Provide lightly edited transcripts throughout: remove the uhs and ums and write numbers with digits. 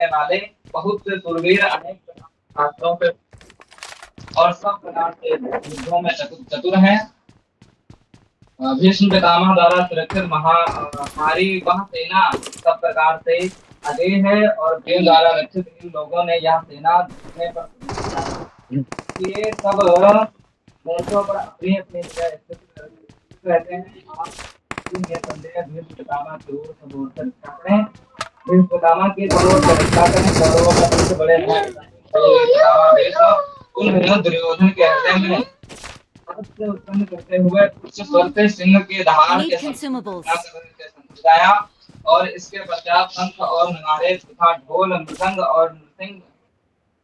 करने वाले बहुत से शूरवीर अनेक शास्त्रों पे और सब प्रकार के युद्धों में चतुर हैं। भीष्म पितामह द्वारा सुरक्षित हमारी वह सेना सब प्रकार से अजय है और भीम द्वारा रक्षित इन लोगों ने यह सेना जीतने पर ये सब मोर्चों पर अपनी अपनी जगह स्थित रहते हैं। आप निसंदेह भीष्म पितामह की ओर सब ओर से रक्षा करें। भीष्म पितामह की सब ओर से रक्षा करें। कौरवों का सबसे बड़े पितामह भीष्म उन दुर्योधन के हृदय में से उत्पन्न करते हुए उच्च स्वर से सिंह के दहाड़ के समझाया और इसके पश्चात शंख और नगाड़े तथा ढोल मृदंग और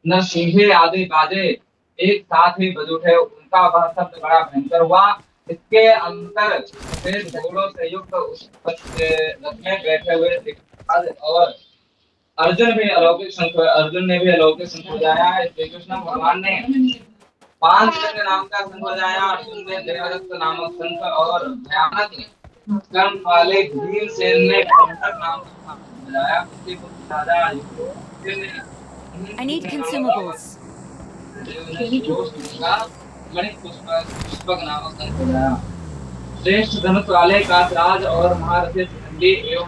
नरसिंहे आदि बाजे एक साथ ही बज उठे। उनका वह शब्द बड़ा भयंकर हुआ। इसके अंतर सफेद घोड़ों से युक्त उस रथ में बैठे हुए और अर्जुन ने भी अलौकिक शंख बजाया। श्री कृष्ण भगवान ने पांच नाम का शंख बजाया। अर्जुन ने देवदत्त नामक शंख और भयानक कर्म वाले भीमसेन ने कंटक नाम का शंख बजाया। उसके पुत्र राजा युधिष्ठिर ने I need consumables. पुष्पक नामक शंख बजाया। श्रेष्ठ धनुष वाले कासराज और महारथी शिखंडी एवं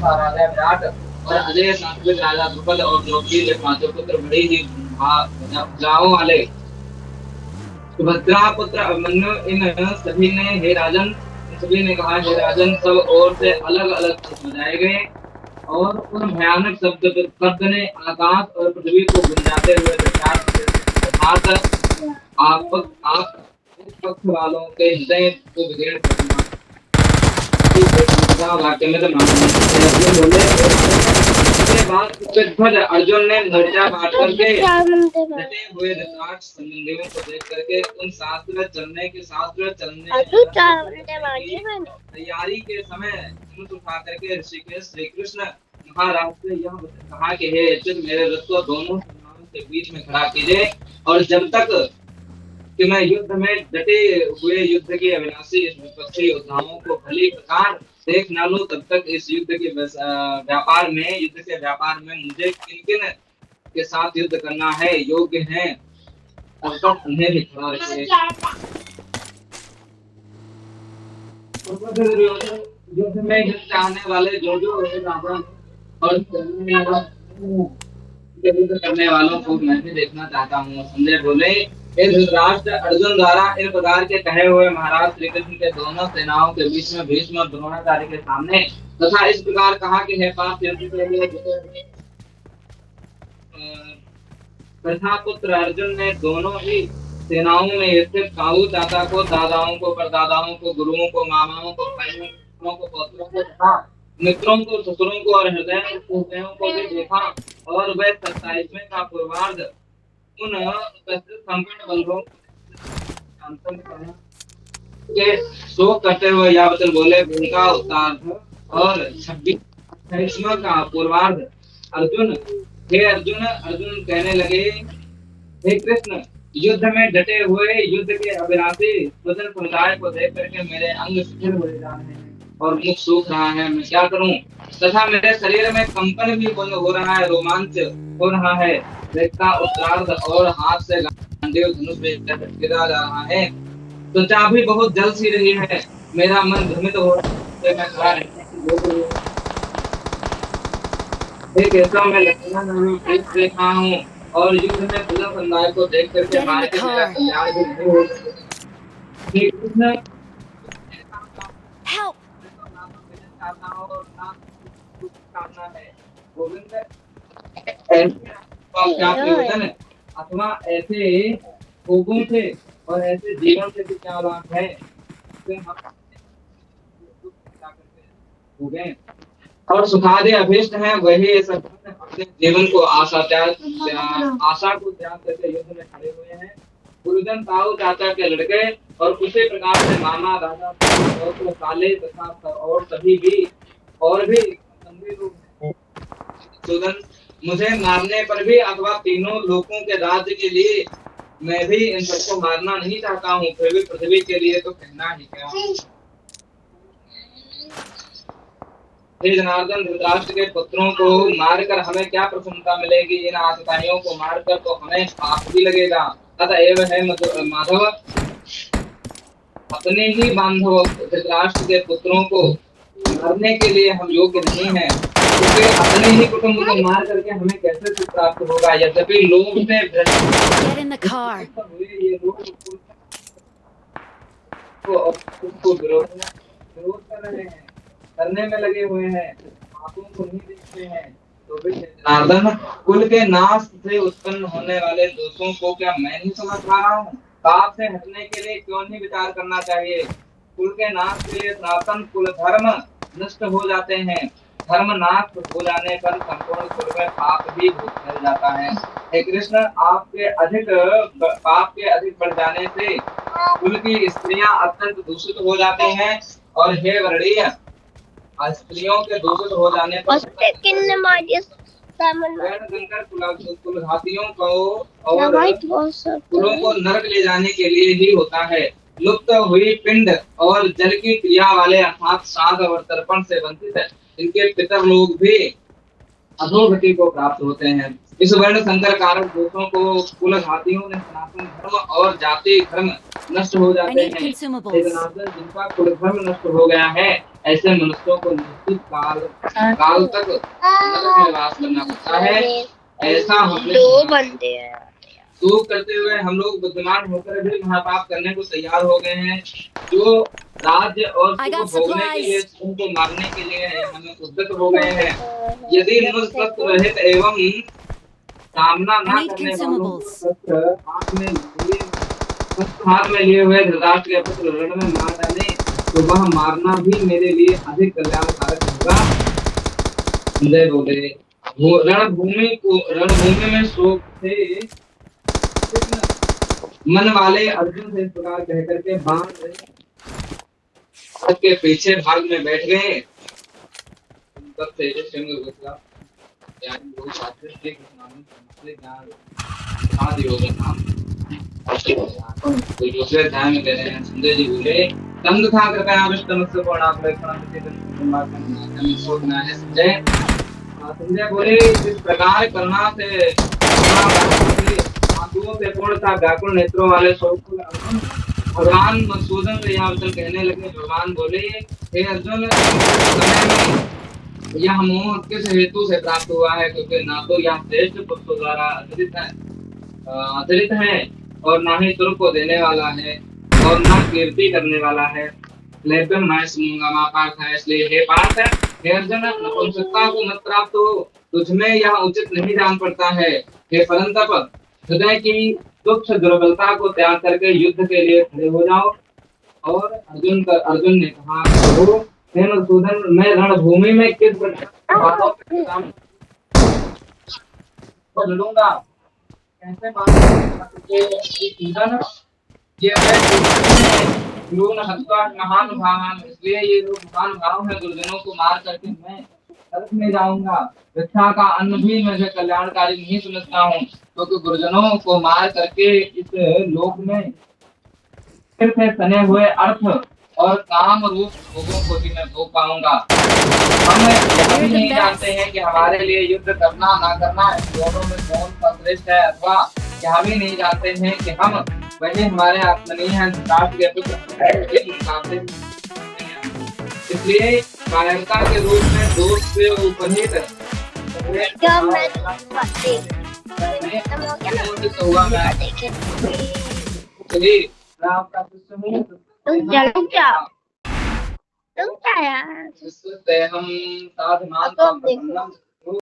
राजा विराट और अजय सांस्कृतिक राजा द्रुपद और द्रौपदी के पांचों पुत्र बड़ी ही भुजाओं वाले सुभद्रा पुत्र अभिमन्यु इन सभी ने हे राजन सभी ने कहा हे राजन सब ओर से अलग अलग बजाए गए और उन भयानक शब्द ने आकाश और पृथ्वी को गुंजाते हुए आप इस पक्ष वालों के हृदय को बिगेड़ वाक्य में बोले अर्जुन ने मिर्जा बांट करके डटे हुए धृतराष्ट्र संबंधियों को देख करके उन शास्त्र चलने तैयारी के समय धनुष उठा करके ऋषिकेश श्री कृष्ण महाराज से यह कहा कि हे अर्जुन मेरे रथ को दोनों सेनाओं के बीच में खड़ा कीजिए और जब तक कि मैं युद्ध में डटे हुए युद्ध के अविनाशी विपक्षी योद्धाओं को भली प्रकार देख न लूं तब तक इस युद्ध के व्यापार में मुझे किन किन के साथ युद्ध करना है योग्य है तब तक उन्हें भी खड़ा रखिए। युद्ध में हित चाहने वाले जो राजा और युद्ध करने वालों को मैं भी देखना चाहता हूँ। संजय बोले धृतराष्ट्र अर्जुन द्वारा इन प्रकार के कहे हुए महाराज श्री कृष्ण के दोनों सेनाओं के बीच में भीष्म और द्रोणाचार्य के सामने तथा इस प्रकार कहा कि हे पार्थ युद्ध के लिए प्रथा पुत्र अर्जुन ने दोनों ही सेनाओं में स्थित काऊ दाता को दादाओं को परदादाओं को गुरुओं को मामाओं को भाइयों को पौत्रों को तथा मित्रों को ससुरों को और हृदयों को भी देखा और वह 27वें का पूर्वार्ध उन संपूर्ण बंधुओं के शोक करते हुए यह वचन बोले उनका उत्तरार्ध और 26वां का पूर्वार्ध अर्जुन अर्जुन कहने लगे हे कृष्ण युद्ध में डटे हुए युद्ध के अभिलाषी स्वजन समुदाय को देख करके मेरे अंग शिथिल हो जा रहे हैं और मुख सूख रहा है। मैं क्या करूं तथा मेरे शरीर में कंपन भी हो रहा है रोमांच हो रहा है। देखता उत्तरार्ध और हाथ से गांडीव धनुष गिरा जा रहा है। त्वचा भी बहुत जल सी रही है। मेरा मन भ्रमित हो रहा है। मैं खड़ा एक ऐसा मैं लक्षण देखा हूँ और युद्ध में बुला समुदाय को देख करके मार के मेरा कल्याण भी नहीं हो सकता। गोविंद क्या प्रयोजन अथवा ऐसे भोगों से और ऐसे जीवन से भी क्या लाभ है हो गए और सुखादि अभीष्ट है वही सब अपने जीवन को आशा को त्याग करके युद्ध में खड़े हुए हैं। गुरुजन ताऊ चाचा के लड़के और उसी प्रकार से मामा राजा और काले तथा और सभी भी और भी सुदन मुझे मारने पर भी अथवा तीनों लोगों के राज्य के लिए मैं भी इन सबको मारना नहीं चाहता हूँ फिर भी पृथ्वी के लिए तो कहना ही क्या। हे जनार्दन, धृतराष्ट्र के पुत्रों को मारकर हमें क्या प्रसन्नता मिलेगी? इन आतताइयों को मारकर तो हमें पाप भी लगेगा। अतएव है माधव, अपने ही बांधव धृतराष्ट्र के पुत्रों को मारने के लिए हम योग्य नहीं है। तो फिर अपने ही कुटुंब को मार करके हमें कैसे सुख प्राप्त होगा? यद्यपि लोग में Get in the car. ये लोग उसको विरोध कर रहे हैं, करने में लगे हुए हैं, पापों को नहीं देखते हैं। तो भी जनार्दन, कुल के नाश से उत्पन्न होने वाले दोषों को क्या मैं नहीं समझ पा रहा हूँ? पाप से हटने के लिए क्यों नहीं विचार करना चाहिए? कुल के नाश के लिए सनातन कुल धर्म नष्ट हो जाते हैं। धर्म नाश हो जाने पर संपूर्ण कुल में पाप भी फैल जाता है। हे कृष्ण, पाप के अधिक बढ़ जाने से कुल की स्त्रियां अत्यंत दूषित हो जाती हैं। और हे वर्णीय, स्त्रियों के दूषित हो जाने पर कुलघातियों को और कुलों को नरक ले जाने के लिए ही होता है। लुप्त हुई पिंड और जल की क्रिया वाले अर्थात श्राद्ध और तर्पण से वंचित है, इनके पितर लोग भी अधोगति को प्राप्त होते हैं। इस वर्ण संकर कारक दोषों को कुलघातियों ने सनातन धर्म और जाति धर्म नष्ट हो जाते हैं। जिनका कुल धर्म नष्ट हो गया है, ऐसे मनुष्यों को निश्चित काल तक नरक में वास करना पड़ता है। ऐसा हमने दो बंदे हैं। शोक करते हुए हम लोग बुद्धिमान होकर भी महापाप करने को तैयार हो गए हैं। जो राज्य और भोगने के लिए, उनको मारने के लिए हमें उद्यत हो गए हैं। यदि स्वस्थ रहित एवं सामना न करने वालों को हाथ में लिए हुए धृतराष्ट्र के पुत्र रण में मार डाले, तो वह मारना भी मेरे लिए अधिक कल्याणकारक होगा। संजय बोले, रणभूमि में शोक से मन वाले अर्जुन से इस प्रकार कह करके बाण के पीछे भाग में बैठ गए। दूसरे अध्याय में कह रहे हैं, संजय जी बोले, तंग था कृपया विष्णु संजय। संजय बोले, इस प्रकार करना से आंसुओं से पूर्ण था व्याकुल नेत्रों वाले भगवान मधुसूदन से यह वचन कहने लगे। भगवान बोले, हे अर्जुन, यह मोह किस हेतु से प्राप्त हुआ है? क्योंकि ना तो यह श्रेष्ठ पुरुषों द्वारा अतिरिक्त है और ना ही तुर को देने वाला है और ना कीर्ति करने वाला है। लेकिन मैं सुनूंगा मां पार्थ है, इसलिए हे पार्थ, हे अर्जुन, नपुंसकता को मत प्राप्त हो, तुझमें यह उचित नहीं जान पड़ता है। हे परंतप, हृदय की तुच्छ दुर्बलता को त्याग करके युद्ध के लिए खड़े हो जाओ। और अर्जुन ने कहा, प्रभु हे मधुसूदन, मैं रणभूमि में किस बातों पे काम लड़ूंगा, कैसे ये महान भाव, इसलिए ये लोग महान भाव है। दुर्जनों को मार करके मैं नरक में जाऊंगा। वृक्षा का अन्न भी मैं कल्याणकारी नहीं समझता हूँ, क्योंकि गुरुजनों को मार करके इस लोक में फिर से सने हुए अर्थ और काम रूप भोगों को भी मैं भोग पाऊंगा। हम यह भी नहीं जानते हैं कि हमारे लिए युद्ध करना ना करना दोनों में कौन सा श्रेष्ठ है, अथवा यह भी नहीं जानते हैं कि हम वही हमारे आत्मनीय हैं, के पुत्र। इसलिए कायरता के रूप में दोष से उपनीत आपका हम साधमान